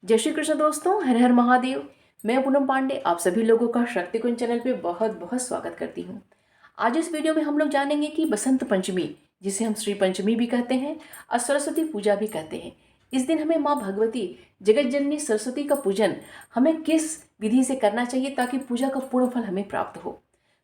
जय श्री कृष्ण दोस्तों, हर हर महादेव। मैं पूनम पांडे आप सभी लोगों का शक्ति कुंज चैनल पे बहुत बहुत स्वागत करती हूँ। आज इस वीडियो में हम लोग जानेंगे कि बसंत पंचमी, जिसे हम श्री पंचमी भी कहते हैं और सरस्वती पूजा भी कहते हैं, इस दिन हमें माँ भगवती जगत जननी सरस्वती का पूजन हमें किस विधि से करना चाहिए ताकि पूजा का पूर्ण फल हमें प्राप्त हो।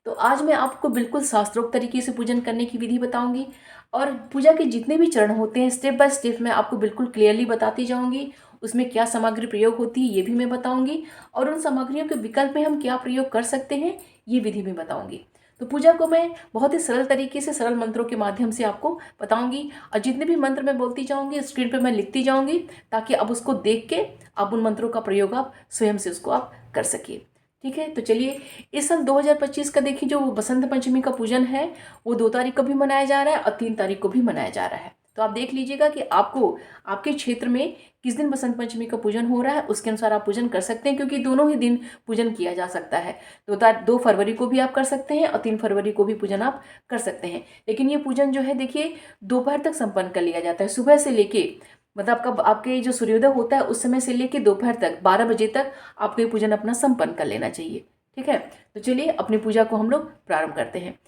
तो आज मैं आपको बिल्कुल शास्त्रोक्त तरीके से पूजन करने की विधि बताऊंगी और पूजा के जितने भी चरण होते हैं स्टेप बाय स्टेप मैं आपको बिल्कुल क्लियरली बताती जाऊंगी। उसमें क्या सामग्री प्रयोग होती है ये भी मैं बताऊंगी और उन सामग्रियों के विकल्प में हम क्या प्रयोग कर सकते हैं ये विधि भी बताऊंगी। तो पूजा को मैं बहुत ही सरल तरीके से सरल मंत्रों के माध्यम से आपको बताऊंगी और जितने भी मंत्र मैं बोलती जाऊंगी स्क्रीन पर मैं लिखती जाऊंगी ताकि अब उसको देख के आप उन मंत्रों का प्रयोग आप स्वयं से उसको आप कर सकिए। ठीक है, तो चलिए इस साल 2025 का देखिए जो बसंत पंचमी का पूजन है वो 2 तारीख को भी मनाया जा रहा है और 3 तारीख को भी मनाया जा रहा है। तो आप देख लीजिएगा कि आपको आपके क्षेत्र में किस दिन बसंत पंचमी का पूजन हो रहा है, उसके अनुसार आप पूजन कर सकते हैं क्योंकि दोनों ही दिन पूजन किया जा सकता है। 2 फरवरी को भी आप कर सकते हैं और 3 फरवरी को भी पूजन आप कर सकते हैं। लेकिन ये पूजन जो है देखिए दोपहर तक संपन्न कर लिया जाता है, सुबह से लेके मतलब आपका आपके जो सूर्योदय होता है उस समय से लेके दोपहर तक 12 बजे तक आपको ये पूजन अपना संपन्न कर लेना चाहिए। ठीक है, तो चलिए अपनी पूजा को हम लोग प्रारंभ करते हैं।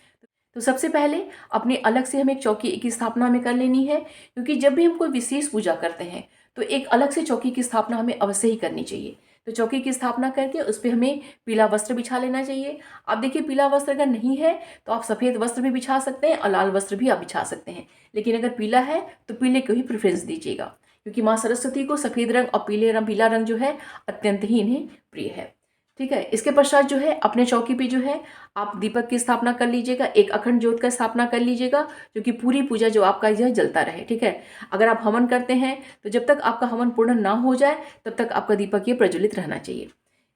तो सबसे पहले अपने अलग से हमें एक चौकी की स्थापना हमें कर लेनी है क्योंकि जब भी हम कोई विशेष पूजा करते हैं तो एक अलग से चौकी की स्थापना हमें अवश्य ही करनी चाहिए। तो चौकी की स्थापना करके उस पर हमें पीला वस्त्र बिछा लेना चाहिए। आप देखिए पीला वस्त्र अगर नहीं है तो आप सफ़ेद वस्त्र भी बिछा सकते हैं और लाल वस्त्र भी आप बिछा सकते हैं, लेकिन अगर पीला है तो पीले को ही प्रेफरेंस दीजिएगा क्योंकि माँ सरस्वती को सफ़ेद रंग और पीला रंग जो है अत्यंत ही इन्हें प्रिय है। ठीक है, इसके पश्चात जो है अपने चौकी पे जो है आप दीपक की स्थापना कर लीजिएगा, एक अखंड ज्योत का स्थापना कर लीजिएगा जो कि पूरी पूजा जो आपका जो है जलता रहे। ठीक है, अगर आप हवन करते हैं तो जब तक आपका हवन पूर्ण ना हो जाए तब तक आपका दीपक ये प्रज्वलित रहना चाहिए।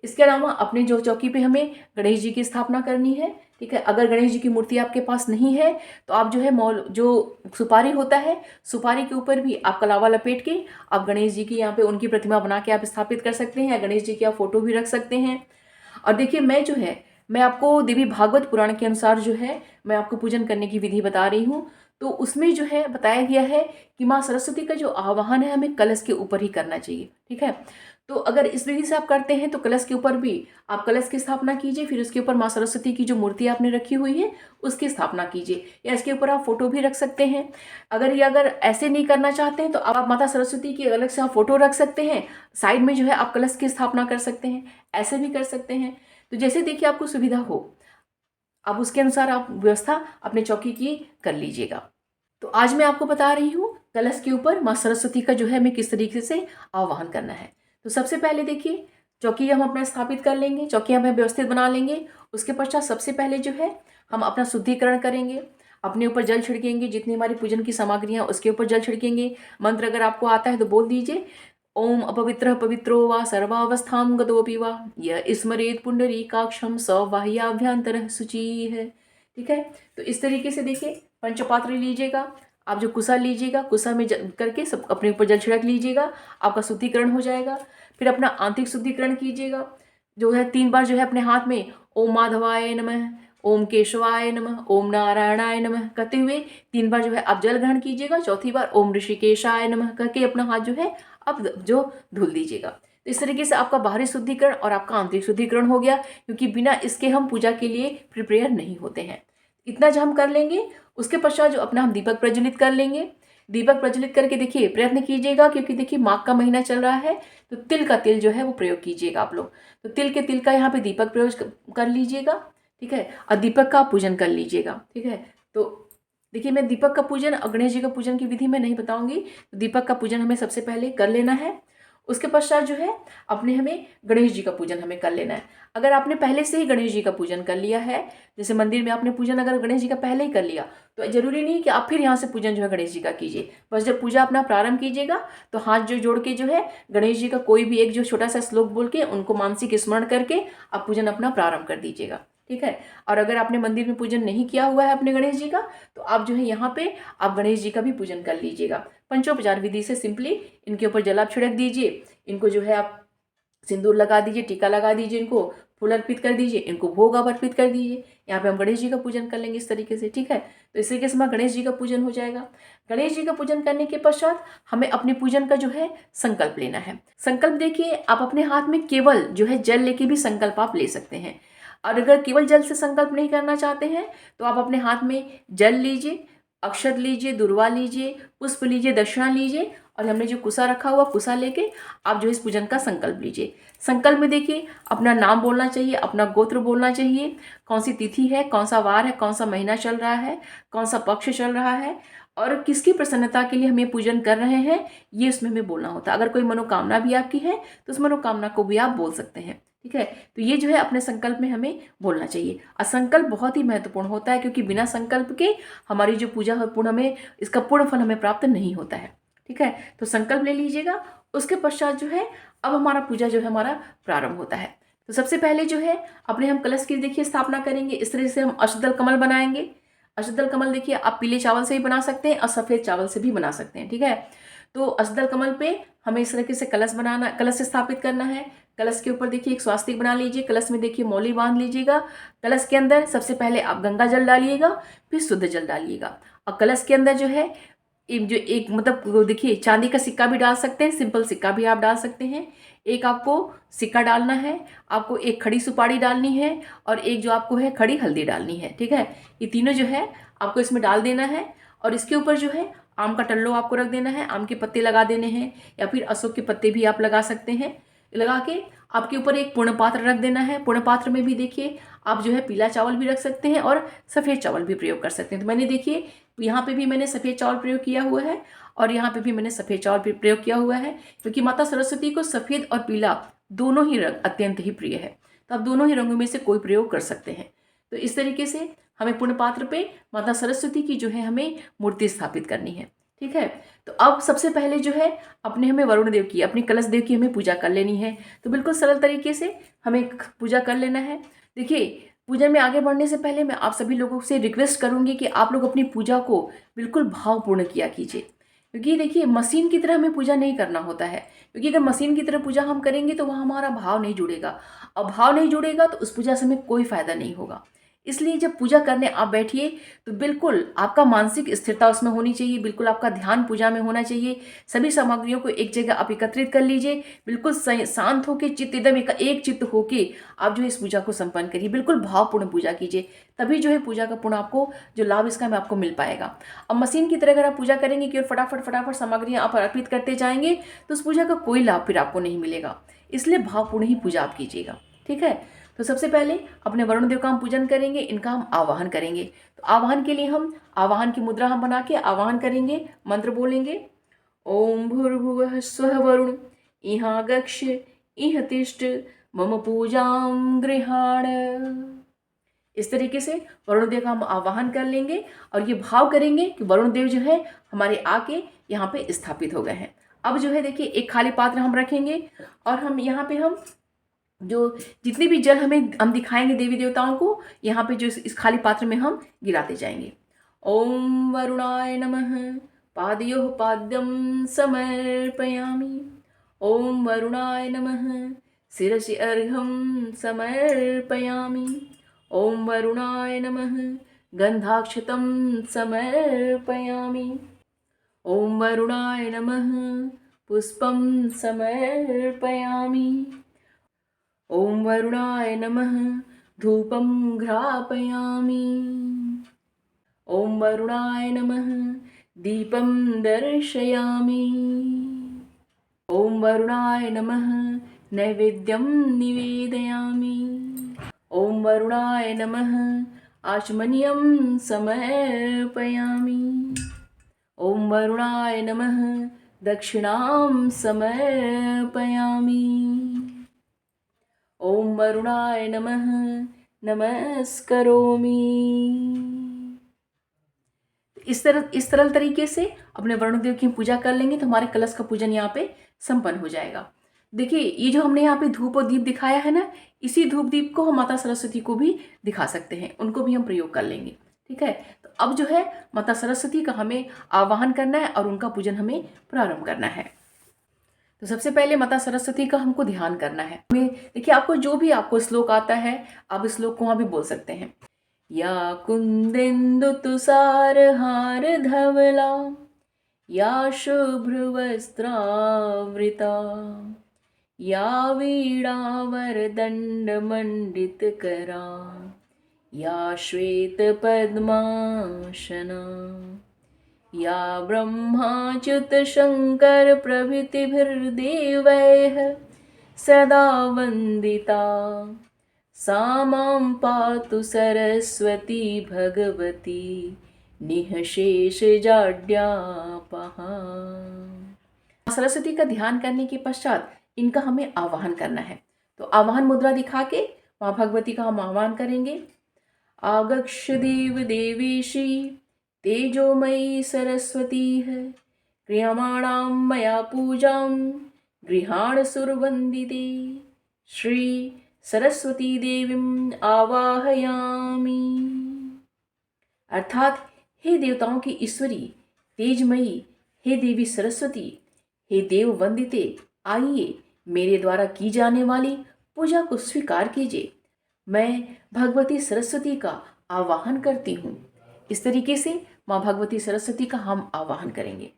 इसके अलावा अपने जो चौकी पे हमें गणेश जी की स्थापना करनी है। ठीक है, अगर गणेश जी की मूर्ति आपके पास नहीं है तो आप जो है जो सुपारी होता है सुपारी के ऊपर भी आप कलावा लपेट के आप गणेश जी की यहाँ पे उनकी प्रतिमा बना के आप स्थापित कर सकते हैं या गणेश जी की आप फोटो भी रख सकते हैं। और देखिए मैं आपको देवी भागवत पुराण के अनुसार जो है मैं आपको पूजन करने की विधि बता रही हूँ। तो उसमें जो है बताया गया है कि माँ सरस्वती का जो आवाहन है हमें कलश के ऊपर ही करना चाहिए। ठीक है, तो अगर इस विधि से आप करते हैं तो कलश के ऊपर भी आप कलश की स्थापना कीजिए, फिर उसके ऊपर माँ सरस्वती की जो मूर्ति आपने रखी हुई है उसकी स्थापना कीजिए या इसके ऊपर आप फोटो भी रख सकते हैं। अगर ऐसे नहीं करना चाहते हैं तो आप माता सरस्वती की अलग से आप फोटो रख सकते हैं, साइड में जो है आप कलश की स्थापना कर सकते हैं, ऐसे भी कर सकते हैं। तो जैसे देखिए आपको सुविधा हो आप उसके अनुसार आप व्यवस्था अपने चौकी की कर लीजिएगा। तो आज मैं आपको बता रही हूँ कलश के ऊपर माँ सरस्वती का जो है हमें किस तरीके से आवाहन करना है। तो सबसे पहले देखिए चौकी हम अपना स्थापित कर लेंगे, चौकी हमें व्यवस्थित बना लेंगे। उसके पश्चात सबसे पहले जो है हम अपना शुद्धिकरण करेंगे, अपने ऊपर जल छिड़केंगे, जितनी हमारी पूजन की सामग्री है उसके ऊपर जल छिड़केंगे। मंत्र अगर आपको आता है तो बोल दीजिए, ओम अपवित्र पवित्रो वा सर्वावस्थां गतोऽपि वा यः स्मरेत् पुंडरीकाक्षं स बाह्याभ्यंतरः शुचिः है। ठीक है, तो इस तरीके से देखिए पंचपात्र लीजिएगा, आप जो कुसा लीजिएगा कुसा में करके सब अपने ऊपर जल छिड़क लीजिएगा, आपका शुद्धिकरण हो जाएगा। फिर अपना आंतरिक शुद्धिकरण कीजिएगा, जो है 3 बार जो है अपने हाथ में ओम माधवाय नमः, ओम केशवाय नमः, ओम नारायणाय नमः कहते हुए 3 बार जो है आप जल ग्रहण कीजिएगा। चौथी बार ओम ऋषिकेशाय नमः करके अपना हाथ जो है आप जो धुल दीजिएगा। तो इस तरीके से आपका बाहरी शुद्धिकरण और आपका आंतरिक शुद्धिकरण हो गया क्योंकि बिना इसके हम पूजा के लिए प्रिपेयर नहीं होते हैं। इतना जो हम कर लेंगे उसके पश्चात जो अपना हम दीपक प्रज्वलित कर लेंगे। दीपक प्रज्वलित करके देखिए प्रयत्न कीजिएगा क्योंकि देखिए माघ का महीना चल रहा है तो तिल का तिल जो है वो प्रयोग कीजिएगा आप लोग। तो तिल का यहाँ पे दीपक प्रयोग कर लीजिएगा। ठीक है, और दीपक का पूजन कर लीजिएगा। ठीक है, तो देखिए मैं दीपक का पूजन और गणेश जी का पूजन की विधि मैं नहीं बताऊंगी। तो दीपक का पूजन हमें सबसे पहले कर लेना है। उसके पश्चात जो है अपने हमें गणेश जी का पूजन हमें कर लेना है। अगर आपने पहले से ही गणेश जी का पूजन कर लिया है, जैसे मंदिर में आपने पूजन अगर गणेश जी का पहले ही कर लिया तो जरूरी नहीं कि आप फिर यहाँ से पूजन जो है गणेश जी का कीजिए। बस जब पूजा अपना प्रारंभ कीजिएगा तो हाथ जो जोड़ के जो है गणेश जी का कोई भी एक जो छोटा सा श्लोक बोल के उनको मानसिक स्मरण करके आप पूजन अपना प्रारंभ कर दीजिएगा। ठीक है, और अगर आपने मंदिर में पूजन नहीं किया हुआ है अपने गणेश जी का तो आप जो है यहाँ पे आप गणेश जी का भी पूजन कर लीजिएगा। पंचोपचार विधि से सिंपली इनके ऊपर जल आप छिड़क दीजिए, इनको जो है आप सिंदूर लगा दीजिए, टीका लगा दीजिए, इनको फूल अर्पित कर दीजिए, इनको भोग आप अर्पित कर दीजिए। यहाँ पे हम गणेश जी का पूजन कर लेंगे इस तरीके से, ठीक है। तो इस तरीके से हमारा गणेश जी का पूजन हो जाएगा। गणेश जी का पूजन करने के पश्चात हमें अपने पूजन का जो है संकल्प लेना है। संकल्प देखिए, आप अपने हाथ में केवल जो है जल लेके भी संकल्प आप ले सकते हैं। और अगर केवल जल से संकल्प नहीं करना चाहते हैं तो आप अपने हाथ में जल लीजिए, अक्षत लीजिए, दुर्वा लीजिए, पुष्प लीजिए, दक्षिणा लीजिए, और हमने जो कुसा रखा हुआ कुसा लेके आप जो इस पूजन का संकल्प लीजिए। संकल्प में देखिए अपना नाम बोलना चाहिए, अपना गोत्र बोलना चाहिए, कौन सी तिथि है, कौन सा वार है, कौन सा महीना चल रहा है, कौन सा पक्ष चल रहा है, और किसकी प्रसन्नता के लिए हम ये पूजन कर रहे हैं, ये उसमें हमें बोलना होता है। अगर कोई मनोकामना भी आपकी है तो उस मनोकामना को भी आप बोल सकते हैं, ठीक है। तो ये जो है अपने संकल्प में हमें बोलना चाहिए। और संकल्प बहुत ही महत्वपूर्ण होता है, क्योंकि बिना संकल्प के हमारी जो पूजा है पूर्ण हमें इसका पूर्ण फल हमें प्राप्त नहीं होता है, ठीक है। तो संकल्प ले लीजिएगा। उसके पश्चात जो है अब हमारा पूजा जो है हमारा प्रारंभ होता है। तो सबसे पहले जो है अपने हम कलश की देखिए स्थापना करेंगे। इस तरह से हम अष्टदल कमल बनाएंगे। अष्टदल कमल देखिए आप पीले चावल से भी बना सकते हैं और सफ़ेद चावल से भी बना सकते हैं, ठीक है। तो अष्टदल कमल पे हमें इस तरीके से कलश बनाना, कलश स्थापित करना है। कलश के ऊपर देखिए एक स्वास्तिक बना लीजिए। कलश में देखिए मौली बांध लीजिएगा। कलश के अंदर सबसे पहले आप गंगा जल डालिएगा, फिर शुद्ध जल डालिएगा। और कलश के अंदर जो है जो एक मतलब देखिए चांदी का सिक्का भी डाल सकते हैं, सिंपल सिक्का भी आप डाल सकते हैं। एक आपको सिक्का डालना है, आपको एक खड़ी सुपारी डालनी है, और एक जो आपको है खड़ी हल्दी डालनी है, ठीक है। ये तीनों जो है आपको इसमें डाल देना है। और इसके ऊपर जो है आम का टल्लो आपको रख देना है, आम के पत्ते लगा देने हैं, या फिर अशोक के पत्ते भी आप लगा सकते हैं। लगा के आपके ऊपर एक पूर्ण पात्र रख देना है। पूर्ण पात्र में भी देखिए आप जो है पीला चावल भी रख सकते हैं और सफ़ेद चावल भी प्रयोग कर सकते हैं। तो मैंने देखिए यहाँ पे भी मैंने सफ़ेद चावल प्रयोग किया हुआ है, और यहाँ पे भी मैंने सफ़ेद चावल प्रयोग किया हुआ है, क्योंकि माता सरस्वती को सफ़ेद और पीला दोनों ही रंग अत्यंत ही प्रिय है। तो आप दोनों ही रंगों में से कोई प्रयोग कर सकते हैं। तो इस तरीके से हमें पूर्ण पात्र पे माता सरस्वती की जो है हमें मूर्ति स्थापित करनी है, ठीक है। तो अब सबसे पहले जो है अपने हमें वरुण देव की, अपनी कलश देव की हमें पूजा कर लेनी है। तो बिल्कुल सरल तरीके से हमें पूजा कर लेना है। देखिए पूजा में आगे बढ़ने से पहले मैं आप सभी लोगों से रिक्वेस्ट करूंगी कि आप लोग अपनी पूजा को बिल्कुल भावपूर्ण किया कीजिए, क्योंकि देखिए मशीन की तरह हमें पूजा नहीं करना होता है। क्योंकि अगर मशीन की तरह पूजा हम करेंगे तो वहाँ हमारा भाव नहीं जुड़ेगा, और भाव नहीं जुड़ेगा तो उस पूजा से हमें कोई फायदा नहीं होगा। इसलिए जब पूजा करने आप बैठिए तो बिल्कुल आपका मानसिक स्थिरता उसमें होनी चाहिए, बिल्कुल आपका ध्यान पूजा में होना चाहिए। सभी सामग्रियों को एक जगह आप एकत्रित कर लीजिए, बिल्कुल शांत होकर चित्त एकदम एक चित्त होके आप जो है इस पूजा को संपन्न करिए। बिल्कुल भावपूर्ण पूजा कीजिए, तभी जो है पूजा का पूर्ण आपको जो लाभ इसका में आपको मिल पाएगा। अब मशीन की तरह अगर आप पूजा करेंगे कि फटाफट फटाफट सामग्रियाँ आप अर्पित करते जाएंगे तो उस पूजा का कोई लाभ फिर आपको नहीं मिलेगा। इसलिए भावपूर्ण ही पूजा आप कीजिएगा, ठीक है। तो सबसे पहले अपने वरुण देव का हम पूजन करेंगे, इनका हम आवाहन करेंगे। तो आवाहन के लिए हम आवाहन की मुद्रा हम बना के आवाहन करेंगे, मंत्र बोलेंगे। ओम भूर्भुवः स्वः वरुण इहाँ गक्ष इह तिष्ठ मम पूजां गृहाण। इस तरीके से वरुण देव का हम आवाहन कर लेंगे और ये भाव करेंगे कि वरुण देव जो है हमारे आके यहाँ पे स्थापित हो गए हैं। अब जो है देखिए एक खाली पात्र हम रखेंगे, और हम यहाँ पे हम जो जितने भी जल हम दिखाएंगे देवी देवताओं को, यहाँ पे जो इस खाली पात्र में हम गिराते जाएंगे। ओम वरुणाय नमः पादयोः पाद्यं समर्पयामि। ओम वरुणाय नमः शिरसि अर्घ्यं समर्पयामि। ओम वरुणाय नमः गंधाक्षतं समर्पयामि। ओम वरुणाय नमः पुष्पं समर्पयामि। ओम वरुणाय नमः धूपं घ्रापयामि। ओम वरुणाय नमः दीपं दर्शयामि। ओम वरुणाय नमः नैवेद्यं निवेदयामि। ओम वरुणाय नमः आचमनीयं समर्पयामि। ओम वरुणाय नमः दक्षिणां समर्पयामि। ओम वरुणाय नमः नमस्करोमि। इस सरल तरीके से अपने वरुण देव की पूजा कर लेंगे तो हमारे कलश का पूजन यहाँ पे संपन्न हो जाएगा। देखिए ये जो हमने यहाँ पे धूप और दीप दिखाया है ना, इसी धूप दीप को हम माता सरस्वती को भी दिखा सकते हैं, उनको भी हम प्रयोग कर लेंगे, ठीक है। तो अब जो है माता सरस्वती का हमें आवाहन करना है और उनका पूजन हमें प्रारंभ करना है। तो सबसे पहले माता सरस्वती का हमको ध्यान करना है। देखिए, आपको जो भी आपको श्लोक आता है, आप इस श्लोक को वहाँ भी बोल सकते हैं। या कुंदेन्दु तुषार हार धवला, या शुभ्रवस्त्रावृता, या वीणावरदण्डमण्डितकरा, या श्वेतपद्मासना, या ब्रह्माच्युतशङ्करप्रभृतिभिर्देवैः सदा वन्दिता, सा मां पातु सरस्वती भगवती निःशेषजाड्यापहा। सरस्वती का ध्यान करने के पश्चात इनका हमें आवाहन करना है। तो आवाहन मुद्रा दिखा के माँ भगवती का हम आह्वान करेंगे। आगक्ष देव देवेशी तेजोमयी सरस्वती है, क्रियमाणां मया पूजां गृहाण सुरवन्दिते, श्री सरस्वती देवीं आवाहयामि। अर्थात, हे देवताओं की ईश्वरी, तेजमयी, हे देवी सरस्वती, हे देव वंदिते, आइए मेरे द्वारा की जाने वाली पूजा को स्वीकार कीजिए। मैं भगवती सरस्वती का आवाहन करती हूँ। इस तरीके से माँ भगवती सरस्वती का हम आवाहन करेंगे।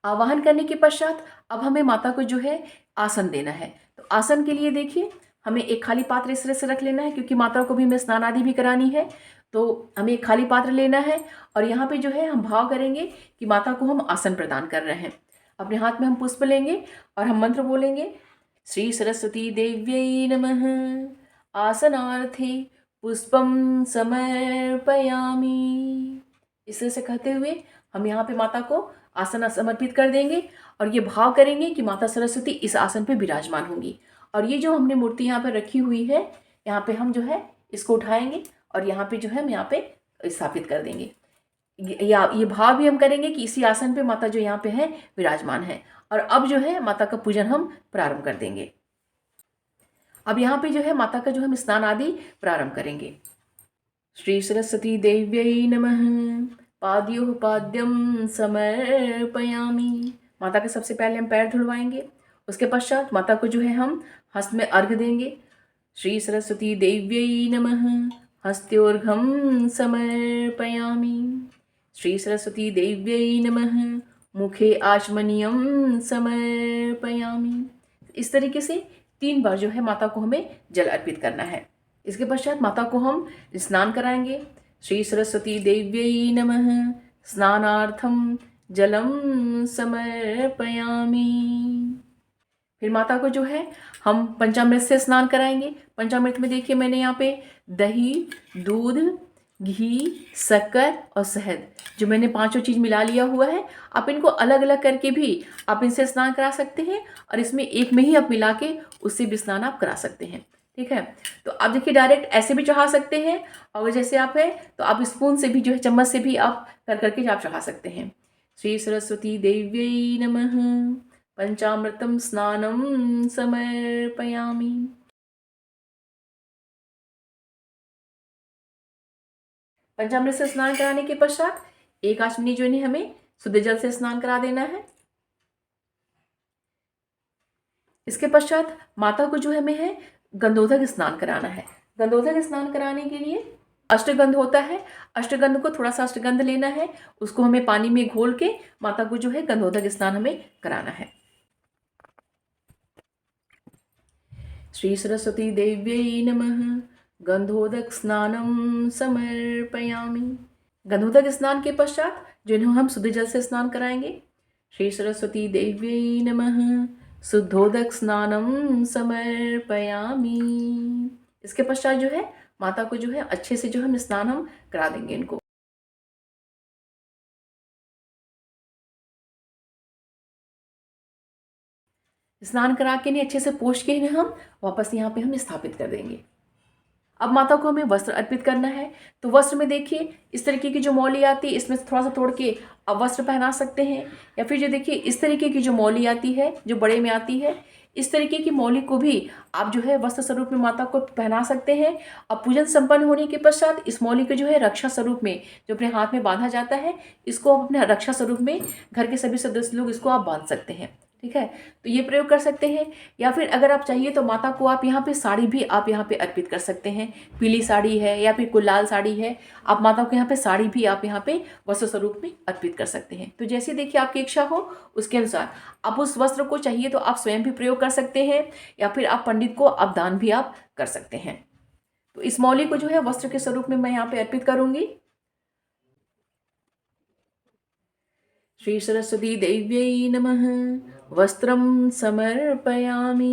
आवाहन करने के पश्चात अब हमें माता को जो है आसन देना है। तो आसन के लिए देखिए, हमें एक खाली पात्र इस तरह से रख लेना है, क्योंकि माता को भी हमें स्नान आदि भी करानी है। तो हमें एक खाली पात्र लेना है और यहाँ पे जो है हम भाव करेंगे कि माता को हम आसन प्रदान कर रहे हैं। अपने हाथ में हम पुष्प लेंगे और हम मंत्र बोलेंगे। श्री सरस्वती देव्यै नमः, आसनार्थे पुष्पम समर्पयामि। इस तरह से कहते हुए हम यहाँ पे माता को आसन समर्पित कर देंगे और ये भाव करेंगे कि माता सरस्वती इस आसन पे विराजमान होंगी। और ये जो हमने मूर्ति यहाँ पे रखी हुई है, यहाँ पे हम जो है इसको उठाएंगे और यहाँ पे जो है हम यहाँ पे स्थापित कर देंगे। ये भाव भी हम करेंगे कि इसी आसन पे माता जो यहाँ पे है विराजमान है। और अब जो है माता का पूजन हम प्रारंभ कर देंगे। अब यहाँ पे जो है माता का जो हम स्नान आदि प्रारंभ करेंगे। श्री सरस्वती देव्यै नमः, पाद्योः पाद्यं समर्पयामि। माता के सबसे पहले हम पैर धुलवाएंगे। उसके पश्चात माता को जो है हम हस्त में अर्घ्य देंगे। श्री सरस्वती देव्यै नमः, हस्त्योर्घं समर्पयामि। श्री सरस्वती देव्यै नमः, मुखे आचमनीयं समर्पयामि। इस तरीके से 3 बार जो है माता को हमें जल अर्पित करना है। इसके पश्चात माता को हम स्नान कराएंगे। श्री सरस्वती देव्यै नमः, स्नानार्थं जलं समर्पयामि। फिर माता को जो है हम पंचामृत से स्नान कराएंगे। पंचामृत में देखिए, मैंने यहाँ पे दही, दूध, घी, शक्कर और शहद, जो मैंने 5 चीज़ मिला लिया हुआ है। आप इनको अलग अलग करके भी आप इनसे स्नान करा सकते हैं और इसमें एक में ही आप मिला के उससे भी स्नान आप करा सकते हैं। ठीक है, तो आप देखिए डायरेक्ट ऐसे भी चढ़ा सकते हैं, और जैसे आप है तो आप स्पून से भी जो है, चम्मच से भी आप करके आप चढ़ा सकते हैं। श्री सरस्वती देव्यै नमः, पंचामृतम स्नानम समर्पयामि। पंचामृत से स्नान कराने के पश्चात एक आचमनी जो है हमें शुद्ध जल से स्नान करा देना है। इसके पश्चात माता को जो हमें है गंधोदक स्नान कराना है। गंधोदक स्नान कराने के लिए अष्टगंध होता है, अष्टगंध को थोड़ा सा अष्टगंध लेना है, उसको हमें पानी में घोल के माता को जो है गंधोदक स्नान हमें कराना है। श्री सरस्वती देव्यै नमः, गंधोदक स्नानम समर्पयामि। गंधोदक स्नान के पश्चात जिन्हें हम शुद्ध जल से स्नान कराएंगे। श्री सरस्वती देव्यै नमः, शुद्धोदक स्नानम समर्पयामि। इसके पश्चात जो है माता को जो है अच्छे से जो हम स्नान हम करा देंगे इनको। स्नान करा के नहीं अच्छे से पोंछ के इन्हें हम वापस यहाँ पे हम स्थापित कर देंगे। अब माता को हमें वस्त्र अर्पित करना है। तो वस्त्र में देखिए इस तरीके की जो मौली आती है, इसमें थोड़ा सा तोड़ के आप वस्त्र पहना सकते हैं, या फिर जो देखिए इस तरीके की जो मौली आती है, जो बड़े में आती है, इस तरीके की मौली को भी आप जो है वस्त्र स्वरूप में माता को पहना सकते हैं। अब पूजन संपन्न होने के पश्चात इस मौली को जो है रक्षा स्वरूप में जो अपने हाथ में बांधा जाता है, इसको अपने रक्षा स्वरूप में घर के सभी सदस्य लोग इसको आप बांध सकते हैं। ठीक है, तो ये प्रयोग कर सकते हैं। या फिर अगर आप चाहिए तो माता को आप यहाँ पे साड़ी भी आप यहाँ पे अर्पित कर सकते हैं। पीली साड़ी है या फिर कोई लाल साड़ी है, आप माता को यहाँ पे साड़ी भी आप यहाँ पे वस्त्र स्वरूप में अर्पित कर सकते हैं। तो जैसे देखिए आपकी इच्छा हो उसके अनुसार आप उस वस्त्र को चाहिए तो आप स्वयं भी प्रयोग कर सकते हैं, या फिर आप पंडित को आप दान भी आप कर सकते हैं। तो इस मौली को जो है वस्त्र के स्वरूप में मैं यहाँ पे अर्पित करूंगी। श्री सरस्वती देव्यै नमः। वस्त्रम समर्पयामि।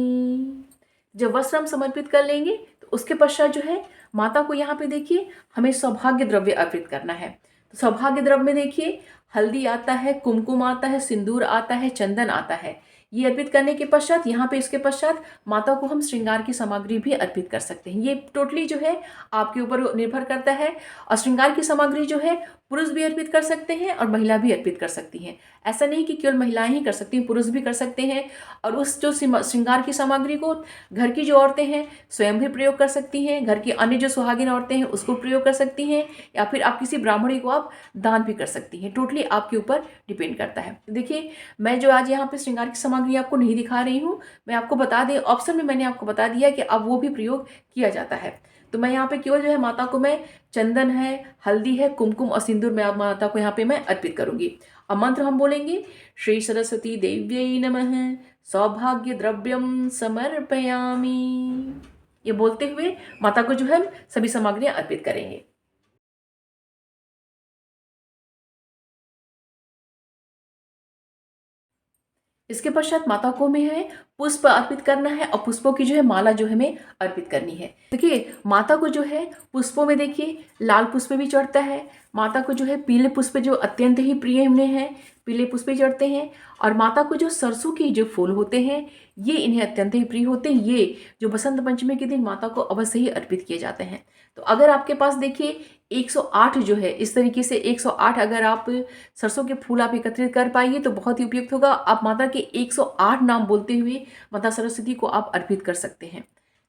जब वस्त्र हम समर्पित कर लेंगे तो उसके पश्चात जो है माता को यहाँ पे देखिए हमें सौभाग्य द्रव्य अर्पित करना है। तो सौभाग्य द्रव्य में देखिए हल्दी आता है, कुमकुम आता है, सिंदूर आता है, चंदन आता है। ये अर्पित करने के पश्चात यहाँ पे इसके पश्चात माता को हम श्रृंगार की सामग्री भी अर्पित कर सकते हैं। ये टोटली जो है आपके ऊपर निर्भर करता है। और श्रृंगार की सामग्री जो है पुरुष भी अर्पित कर सकते हैं और महिला भी अर्पित कर सकती हैं। ऐसा नहीं कि केवल महिलाएं ही कर सकती हैं, पुरुष भी कर सकते हैं। और उस जो श्रृंगार की सामग्री को घर की जो औरतें हैं स्वयं भी प्रयोग कर सकती हैं, घर की अन्य जो सुहागिन औरतें हैं उसको प्रयोग कर सकती हैं, या फिर आप किसी ब्राह्मणी को आप दान भी कर सकती हैं। टोटली आपके ऊपर डिपेंड करता है। तो देखिए मैं जो आज यहाँ पे श्रृंगार की सामग्री आपको नहीं दिखा रही हूँ, मैं आपको बता दें ऑप्शन में मैंने आपको बता दिया कि अब वो भी प्रयोग किया जाता है। तो मैं यहाँ पे केवल जो है माता को मैं चंदन है, हल्दी है, कुमकुम और सिंदूर में आप माता को यहाँ पे मैं अर्पित करूंगी। अब मंत्र हम बोलेंगे श्री सरस्वती देव्यै नमः सौभाग्य द्रव्यम समर्पयामि। ये बोलते हुए माता को जो है हम सभी सामग्रियां अर्पित करेंगे। इसके पश्चात माता को में है पुष्प अर्पित करना है और पुष्पों की जो है माला जो है हमें अर्पित करनी है। देखिए माता को जो है पुष्पों में देखिए लाल पुष्प भी चढ़ता है, माता को जो है पीले पुष्प जो अत्यंत ही प्रिय उन्हें हैं पीले पुष्प चढ़ते हैं, और माता को जो सरसों की जो फूल होते हैं ये इन्हें अत्यंत ही प्रिय होते हैं। ये जो बसंत पंचमी के दिन माता को अवश्य ही अर्पित किए जाते हैं। तो अगर आपके पास देखिए 108 जो है इस तरीके से 108 अगर आप सरसों के फूल आप एकत्रित कर पाइए तो बहुत ही उपयुक्त होगा। आप माता के 108 नाम बोलते हुए माता सरस्वती को आप अर्पित कर सकते हैं।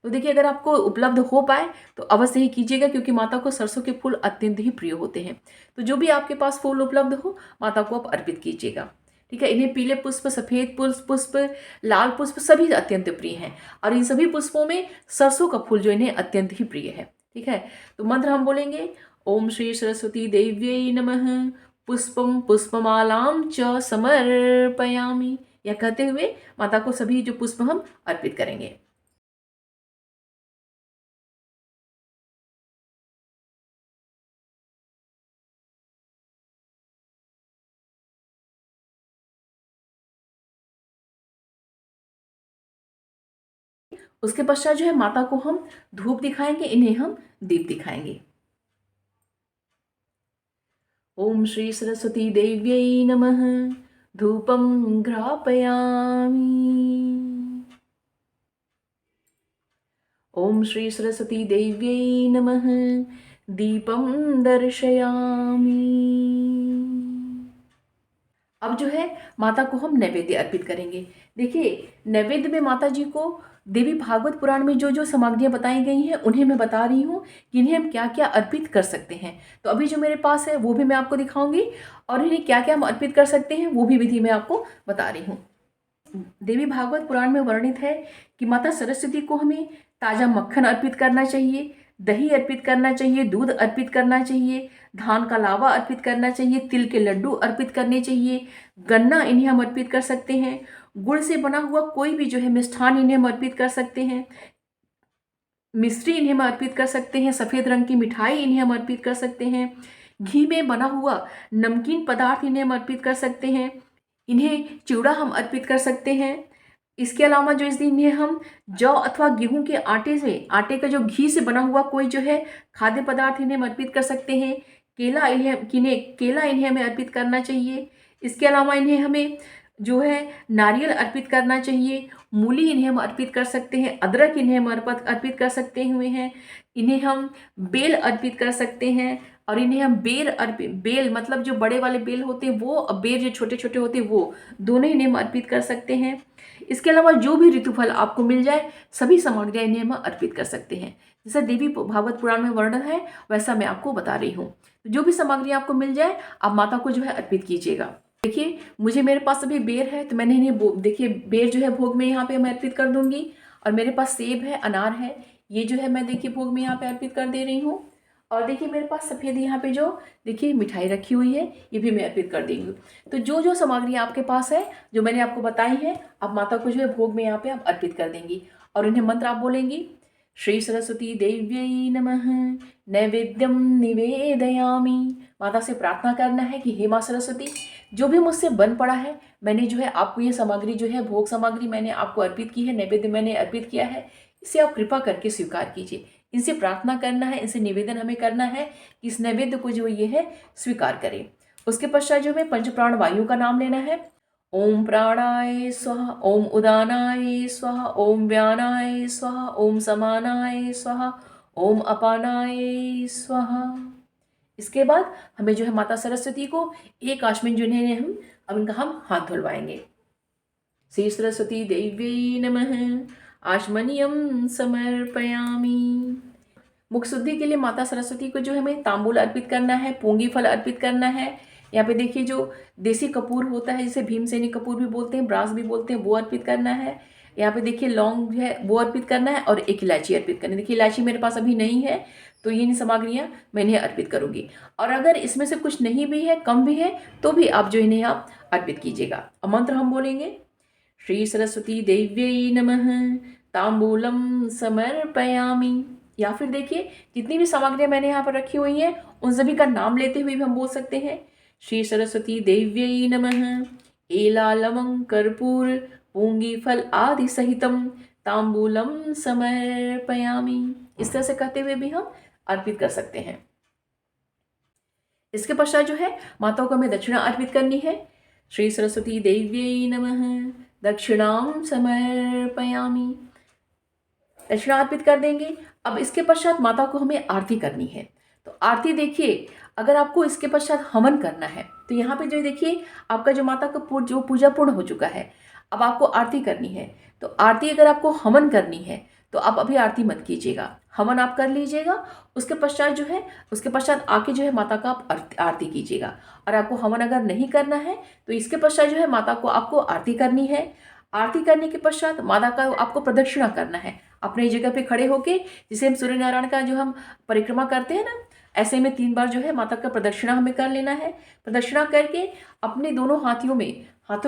तो देखिए अगर आपको उपलब्ध हो पाए तो अवश्य ही कीजिएगा, क्योंकि माता को सरसों के फूल अत्यंत ही प्रिय होते हैं। तो जो भी आपके पास फूल उपलब्ध हो माता को आप अर्पित कीजिएगा। ठीक है, इन्हें पीले पुष्प, सफेद पुष्प, लाल पुष्प सभी अत्यंत प्रिय हैं, और इन सभी पुष्पों में सरसों का फूल जो इन्हें अत्यंत ही प्रिय है। ठीक है, तो मंत्र हम बोलेंगे ओम श्री सरस्वती देव्यै नमः पुष्पम पुष्पमालां च समर्पयामि। यह कहते हुए माता को सभी जो पुष्प हम अर्पित करेंगे। उसके पश्चात जो है माता को हम धूप दिखाएंगे, इन्हें हम दीप दिखाएंगे। ओम श्री सरस्वती देव्यै नमः धूपम घ्रापयामि। ओम श्री सरस्वती देव्यै नमः दीपम दर्शयामि। अब जो है माता को हम नैवेद्य अर्पित करेंगे। देखिए नैवेद्य में माता जी को देवी भागवत पुराण में जो जो सामग्रियाँ बताई गई हैं उन्हें मैं बता रही हूँ कि इन्हें हम क्या क्या अर्पित कर सकते हैं। तो अभी जो मेरे पास है वो भी मैं आपको दिखाऊंगी, और इन्हें क्या क्या हम अर्पित कर सकते हैं वो भी विधि मैं आपको बता रही हूँ। देवी भागवत पुराण में वर्णित है कि माता सरस्वती को हमें ताज़ा मक्खन अर्पित करना चाहिए, दही अर्पित करना चाहिए, दूध अर्पित करना चाहिए, धान का लावा अर्पित करना चाहिए, तिल के लड्डू अर्पित करने चाहिए, गन्ना इन्हें हम अर्पित कर सकते हैं, गुड़ से बना हुआ कोई भी जो है मिष्ठान इन्हें हम अर्पित कर सकते हैं, मिश्री इन्हें हम अर्पित कर सकते हैं, सफ़ेद रंग की मिठाई इन्हें हम अर्पित कर सकते हैं, घी में बना हुआ नमकीन पदार्थ इन्हें हम अर्पित कर सकते हैं, इन्हें चिवड़ा हम अर्पित कर सकते हैं। इसके अलावा जो इस दिन इन्हें हम जौ अथवा गेहूं के आटे का जो घी से बना हुआ कोई जो है खाद्य पदार्थ इन्हें हम अर्पित कर सकते हैं। केला इन्हें हमें अर्पित करना चाहिए। इसके अलावा इन्हें हमें जो है नारियल अर्पित करना चाहिए, मूली इन्हें हम अर्पित कर सकते हैं, अदरक इन्हें हम अर्पित कर सकते हुए हैं, इन्हें हम बेल अर्पित कर सकते हैं, और इन्हें हम बेल मतलब जो बड़े वाले बेल होते हैं वो, और बेर जो छोटे छोटे होते हैं वो, दोनों इन्हें हम अर्पित कर सकते हैं। इसके अलावा जो भी ऋतुफल आपको मिल जाए सभी सामग्रियाँ इन्हें हम अर्पित कर सकते हैं। जैसा देवी भागवत पुराण में वर्णन है वैसा मैं आपको बता रही हूँ। जो भी सामग्री आपको मिल जाए आप माता को जो है अर्पित कीजिएगा। देखिए मुझे मेरे पास अभी बेर है तो मैंने इन्हें देखिए बेर जो है भोग में यहाँ पे मैं अर्पित कर दूंगी। और मेरे पास सेब है, अनार है, ये जो है मैं देखिए भोग में यहाँ पे अर्पित कर दे रही हूँ। और देखिए मेरे पास सफ़ेद यहाँ पे जो देखिए मिठाई रखी हुई है, ये भी मैं अर्पित कर देंगी। तो जो जो सामग्री आपके पास है जो मैंने आपको बताई है, आप माता को जो है भोग में यहाँ पे आप अर्पित कर देंगी। और इन्हें मंत्र आप बोलेंगी, श्री सरस्वती देव्यै नमः नैवेद्यम निवेदयामी। माता से प्रार्थना करना है कि हे माँ सरस्वती, जो भी मुझसे बन पड़ा है, मैंने जो है आपको ये सामग्री जो है भोग सामग्री मैंने आपको अर्पित की है, नैवेद्य मैंने अर्पित किया है, इसे आप कृपा करके स्वीकार कीजिए। इनसे प्रार्थना करना है, इनसे निवेदन हमें करना है कि इस नैवेद्य को जो ये है स्वीकार करें। उसके पश्चात जो हमें पंच प्राण वायु का नाम लेना है। ओम प्राणाय स्वाहा, ओम उदानाय स्वाहा, ओम व्यानाय स्वाहा, ओम समानाय स्वाहा, ओम अपानाय स्वाहा। इसके बाद हमें जो है माता सरस्वती को एक आचमन जो है अब इनका हम हाथ धुलवाएंगे। श्री सरस्वती देव्यै नमः आचमनीयम समर्पयामि। मुख शुद्धि के लिए माता सरस्वती को जो हमें तांबूल अर्पित करना है, पूंगी फल अर्पित करना है। यहाँ पे देखिए जो देसी कपूर होता है जिसे भीमसेनी कपूर भी बोलते हैं, ब्रास भी बोलते हैं, वो अर्पित करना है। यहाँ पे देखिए लौंग है वो अर्पित करना है और एक इलायची अर्पित करनी है। देखिए इलायची मेरे पास अभी नहीं है तो ये सामग्रियाँ मैं इन्हें अर्पित करूँगी। और अगर इसमें से कुछ नहीं भी है, कम भी है, तो भी आप जो इन्हें आप अर्पित कीजिएगा। अब मंत्र हम बोलेंगे, श्री सरस्वती देव्यै नमः तांबूलम समर्पयामि। या फिर देखिए जितनी भी सामग्रियाँ मैंने यहाँ पर रखी हुई हैं उन सभी का नाम लेते हुए भी हम बोल सकते हैं, श्री सरस्वती देव्यै नमः एला लवंग कर्पूर पूंगी फल आदि सहितम तांबूलम समर्पयामि। इस तरह से कहते हुए भी हम अर्पित कर सकते हैं। इसके पश्चात जो है माताओं को हमें दक्षिणा अर्पित करनी है। श्री सरस्वती देव्यै नमः दक्षिणाम समर्पयामि। दक्षिणा अर्पित कर देंगे। अब इसके पश्चात माता को हमें आरती करनी है। तो आरती देखिए अगर आपको इसके पश्चात हवन करना है तो यहाँ पे जो देखिए आपका जो माता का जो पूजा पूर्ण हो चुका है, अब आपको आरती करनी है। तो आरती अगर आपको हवन करनी है तो आप अभी आरती मत कीजिएगा, हवन आप कर लीजिएगा। उसके पश्चात जो है उसके पश्चात आके जो है माता का आप आरती कीजिएगा। और आपको हवन अगर नहीं करना है तो इसके पश्चात जो है माता को आपको आरती करनी है। आरती करने के पश्चात माता का आपको प्रदक्षिणा करना है अपनी जगह पे खड़े होके, जिसे हम सूर्य नारायण का जो हम परिक्रमा करते हैं ना, ऐसे में 3 बार जो है माता का प्रदक्षिणा हमें कर लेना है। प्रदक्षिणा करके अपने दोनों हाथों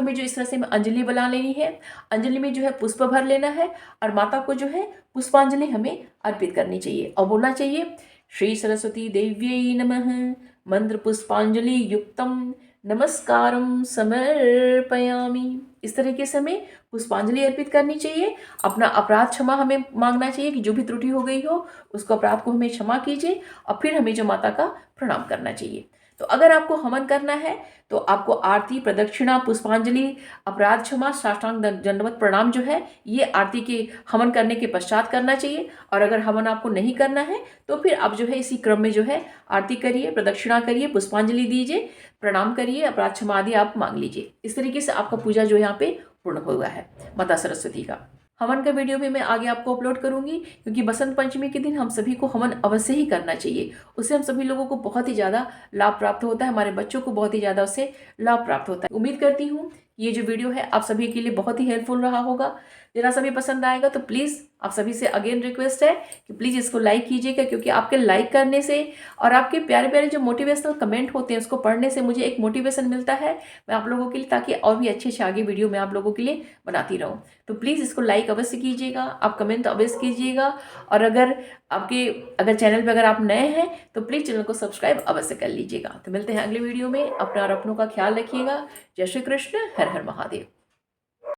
में जो इस तरह से अंजलि बना लेनी है। अंजलि में जो है पुष्प भर लेना है और माता को जो है पुष्पांजलि हमें अर्पित करनी चाहिए और बोलना चाहिए, श्री सरस्वती देव्यै नमः मंत्र पुष्पांजलि युक्तम नमस्कारम समर्पयामि। इस तरीके से हमें पुष्पांजलि अर्पित करनी चाहिए। अपना अपराध क्षमा हमें मांगना चाहिए कि जो भी त्रुटि हो गई हो उसको अपराध को हमें क्षमा कीजिए और फिर हमें जो माता का प्रणाम करना चाहिए। तो अगर आपको हवन करना है तो आपको आरती, प्रदक्षिणा, पुष्पांजलि, अपराध क्षमा, साष्टांग दंडवत प्रणाम जो है ये आरती के हवन करने के पश्चात करना चाहिए। और अगर हवन आपको नहीं करना है तो फिर आप जो है इसी क्रम में जो है आरती करिए, प्रदक्षिणा करिए, पुष्पांजलि दीजिए, प्रणाम करिए, अपराध क्षमा आदि आप मांग लीजिए। इस तरीके से आपका पूजा जो यहाँ पे पूर्ण हुआ है माता सरस्वती का। हवन का वीडियो भी मैं आगे आपको अपलोड करूंगी, क्योंकि बसंत पंचमी के दिन हम सभी को हवन अवश्य ही करना चाहिए। उससे हम सभी लोगों को बहुत ही ज़्यादा लाभ प्राप्त होता है, हमारे बच्चों को बहुत ही ज़्यादा उससे लाभ प्राप्त होता है। उम्मीद करती हूँ ये जो वीडियो है आप सभी के लिए बहुत ही हेल्पफुल रहा होगा। जरा सभी पसंद आएगा तो प्लीज़ आप सभी से अगेन रिक्वेस्ट है कि प्लीज़ इसको लाइक कीजिएगा, क्योंकि आपके लाइक करने से और आपके प्यारे प्यारे जो मोटिवेशनल कमेंट होते हैं उसको पढ़ने से मुझे एक मोटिवेशन मिलता है मैं आप लोगों के लिए, ताकि और भी अच्छे अच्छे आगे वीडियो मैं आप लोगों के लिए बनाती रहूँ। तो प्लीज़ इसको लाइक अवश्य कीजिएगा, आप कमेंट अवश्य कीजिएगा। और अगर चैनल पर अगर आप नए हैं तो प्लीज़ चैनल को सब्सक्राइब अवश्य कर लीजिएगा। तो मिलते हैं अगले वीडियो में। अपना और अपनों का ख्याल रखिएगा। जय श्री कृष्ण, हर हर महादेव।